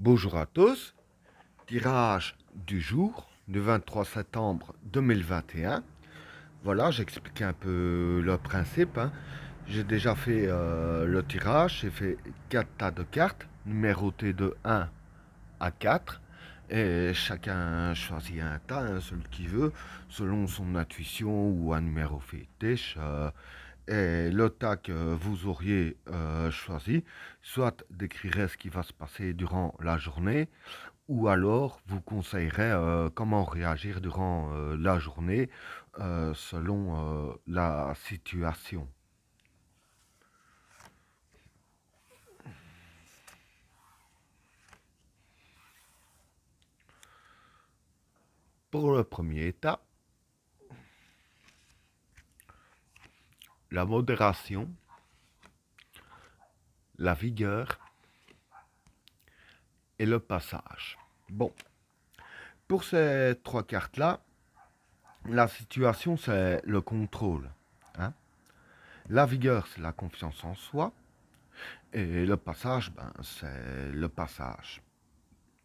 Bonjour à tous, tirage du jour du 23 septembre 2021. Voilà, j'expliquais un peu le principe, hein. J'ai déjà fait le tirage, j'ai fait 4 tas de cartes, numérotées de 1 à 4. Et chacun choisit un tas, hein, celui qui veut, selon son intuition ou un numéro fétiche. Et le tas que vous auriez choisi, soit décrirait ce qui va se passer durant la journée, ou alors vous conseillerait comment réagir durant la journée selon la situation. Pour le premier état, la modération, la vigueur et le passage. Bon, pour ces trois cartes-là, la situation c'est le contrôle, hein. La vigueur c'est la confiance en soi et le passage, ben, c'est le passage.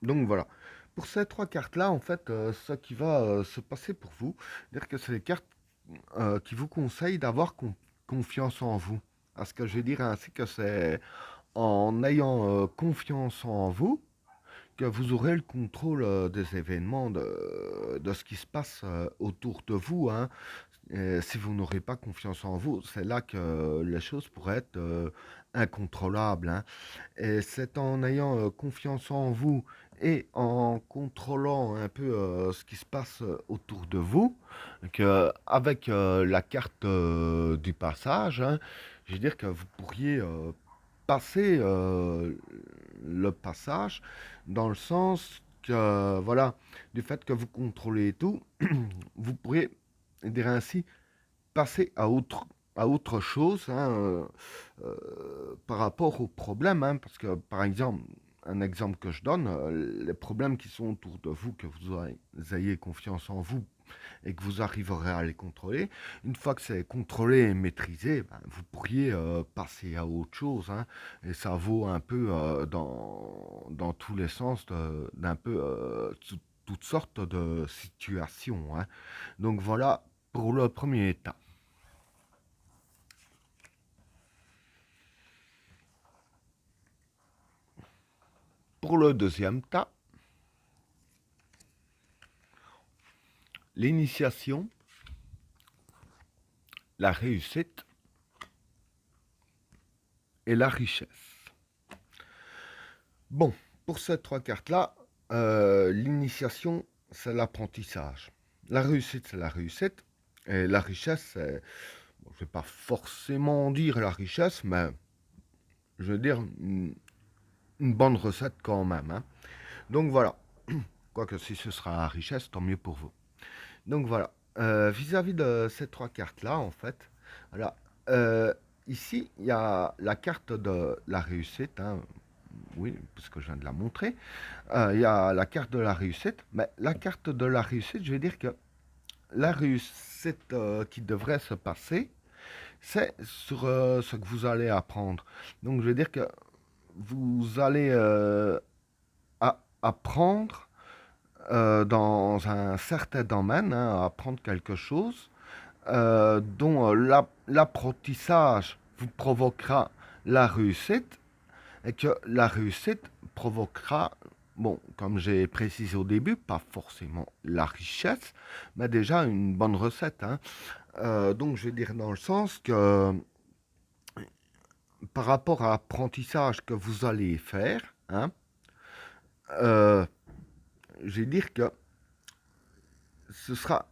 Donc voilà. Pour ces trois cartes-là, en fait, ce qui va se passer pour vous, c'est-à-dire que c'est les cartes qui vous conseillent d'avoir confiance en vous. À ce que je vais dire ainsi que c'est en ayant confiance en vous que vous aurez le contrôle des événements, de ce qui se passe autour de vous, hein. Et si vous n'aurez pas confiance en vous, c'est là que les choses pourraient être incontrôlables, hein. Et c'est en ayant confiance en vous et en contrôlant un peu ce qui se passe autour de vous, que avec la carte du passage, hein, je veux dire que vous pourriez passer le passage dans le sens que, voilà, du fait que vous contrôlez tout, vous pourriez, dire ainsi, passer à autre chose, hein, par rapport aux problèmes, hein, parce que, par exemple, un exemple que je donne, les problèmes qui sont autour de vous, que vous ayez confiance en vous et que vous arriverez à les contrôler, une fois que c'est contrôlé et maîtrisé, ben, vous pourriez passer à autre chose, hein, et ça vaut un peu dans tous les sens d'un peu toutes sortes de situations, hein. Donc voilà pour le premier état. Pour le deuxième tas, l'initiation, la réussite et la richesse. Bon, pour ces trois cartes-là, l'initiation, c'est l'apprentissage. La réussite, c'est la réussite. Et la richesse, c'est, bon, je ne vais pas forcément dire la richesse, mais je veux dire une bonne recette quand même, hein. Donc voilà. Quoique si ce sera la richesse, tant mieux pour vous. Donc voilà. Vis-à-vis de ces trois cartes-là, en fait, voilà. euh, Ici, il y a la carte de la réussite, hein, oui, puisque je viens de la montrer. Il y a la carte de la réussite, mais la carte de la réussite, je vais dire que la réussite qui devrait se passer, c'est sur ce que vous allez apprendre. Donc, je vais dire que vous allez apprendre dans un certain domaine, hein, apprendre quelque chose dont l'apprentissage vous provoquera la réussite et que la réussite provoquera, bon, comme j'ai précisé au début, pas forcément la richesse, mais déjà une bonne recette, hein. Donc je vais dire dans le sens que par rapport à l'apprentissage que vous allez faire, hein, euh, je vais dire que ce sera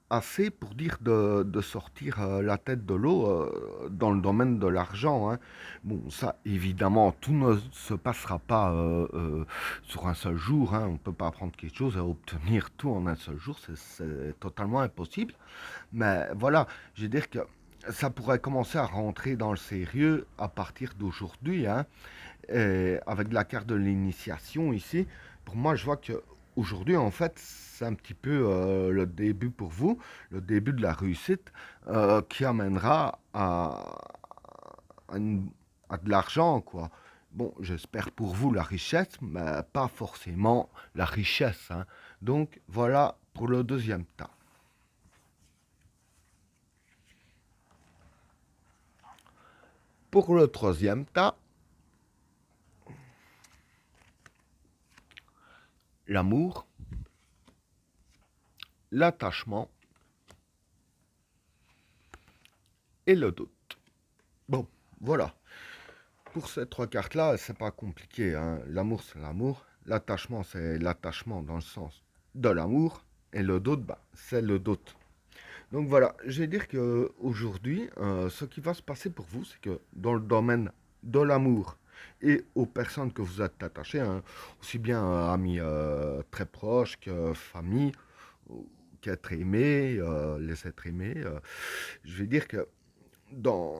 assez pour dire de sortir la tête de l'eau dans le domaine de l'argent, hein. Bon, ça, évidemment, tout ne se passera pas sur un seul jour, hein. On ne peut pas apprendre quelque chose et obtenir tout en un seul jour, c'est totalement impossible. Mais voilà, je veux dire que ça pourrait commencer à rentrer dans le sérieux à partir d'aujourd'hui, hein. Et avec la carte de l'initiation ici, pour moi, je vois que aujourd'hui, en fait, c'est un petit peu le début pour vous, le début de la réussite qui amènera à de l'argent, quoi. Bon, j'espère pour vous la richesse, mais pas forcément la richesse, hein. Donc voilà pour le deuxième tas. Pour le troisième tas, l'amour, l'attachement et le doute. Bon, voilà. Pour ces trois cartes-là, c'est pas compliqué, hein. L'amour, c'est l'amour. L'attachement, c'est l'attachement dans le sens de l'amour. Et le doute, bah, c'est le doute. Donc voilà, je vais dire que aujourd'hui, ce qui va se passer pour vous, c'est que dans le domaine de l'amour et aux personnes que vous êtes attachées, hein, aussi bien amis très proches que famille, qu'être aimé, les êtres aimés, je vais dire que dans,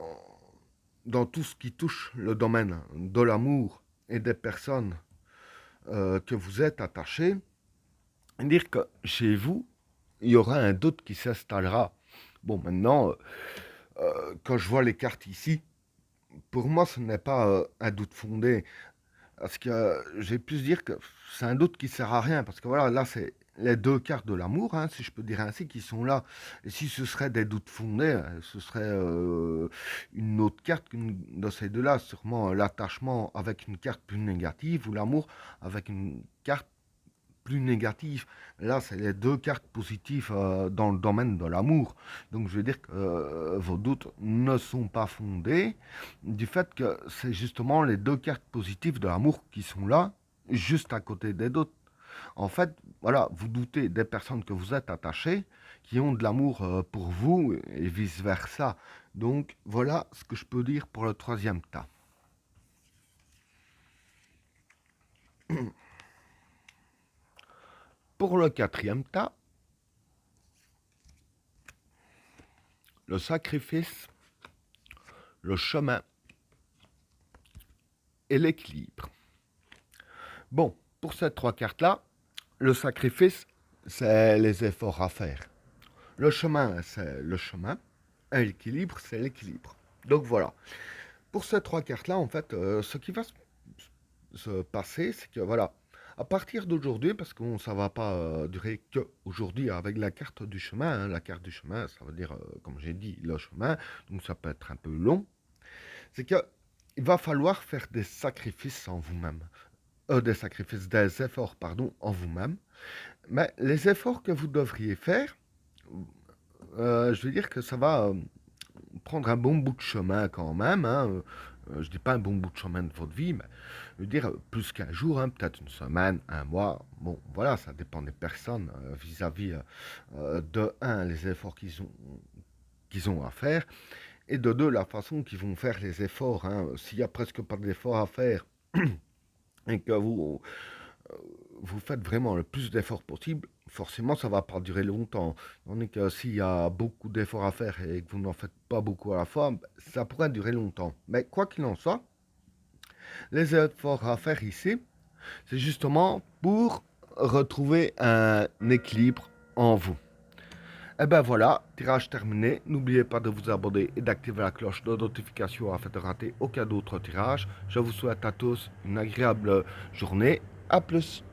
dans tout ce qui touche le domaine de l'amour et des personnes que vous êtes attachés, dire que chez vous, il y aura un doute qui s'installera. Bon, maintenant, quand je vois les cartes ici, pour moi, ce n'est pas un doute fondé. Parce que j'ai pu se dire que c'est un doute qui sert à rien. Parce que voilà, là, c'est les deux cartes de l'amour, hein, si je peux dire ainsi, qui sont là. Et si ce serait des doutes fondés, ce serait une autre carte qu'une de ces deux-là. Sûrement l'attachement avec une carte plus négative ou l'amour avec une carte plus négatif. Là, c'est les deux cartes positives dans le domaine de l'amour. Donc, je veux dire que vos doutes ne sont pas fondés du fait que c'est justement les deux cartes positives de l'amour qui sont là, juste à côté des doutes. En fait, voilà, vous doutez des personnes que vous êtes attachées, qui ont de l'amour pour vous et vice-versa. Donc, voilà ce que je peux dire pour le troisième tas. Pour le quatrième tas, le sacrifice, le chemin et l'équilibre. Bon, pour ces trois cartes-là, le sacrifice, c'est les efforts à faire. Le chemin, c'est le chemin. Et l'équilibre, c'est l'équilibre. Donc voilà. Pour ces trois cartes-là, en fait, ce qui va se passer, c'est que voilà, à partir d'aujourd'hui, parce que ça va pas durer que aujourd'hui avec la carte du chemin, hein, la carte du chemin, ça veut dire, comme j'ai dit, le chemin, donc ça peut être un peu long, c'est que il va falloir faire des sacrifices en vous-même. Des sacrifices, des efforts, pardon, en vous-même. Mais les efforts que vous devriez faire, je veux dire que ça va prendre un bon bout de chemin quand même, hein. Je dis pas un bon bout de chemin de votre vie, mais je veux dire plus qu'un jour, hein, peut-être une semaine, un mois. Bon, voilà, ça dépend des personnes vis-à-vis de un, les efforts qu'ils ont à faire, et de deux, la façon qu'ils vont faire les efforts, hein. S'il y a presque pas d'efforts à faire et que vous faites vraiment le plus d'efforts possible, forcément ça va pas durer longtemps. Tandis que s'il y a beaucoup d'efforts à faire et que vous n'en faites pas beaucoup à la fois, ça pourrait durer longtemps. Mais quoi qu'il en soit, les efforts à faire ici, c'est justement pour retrouver un équilibre en vous. Et ben voilà, tirage terminé. N'oubliez pas de vous abonner et d'activer la cloche de notification afin de rater aucun autre tirage. Je vous souhaite à tous une agréable journée. A plus.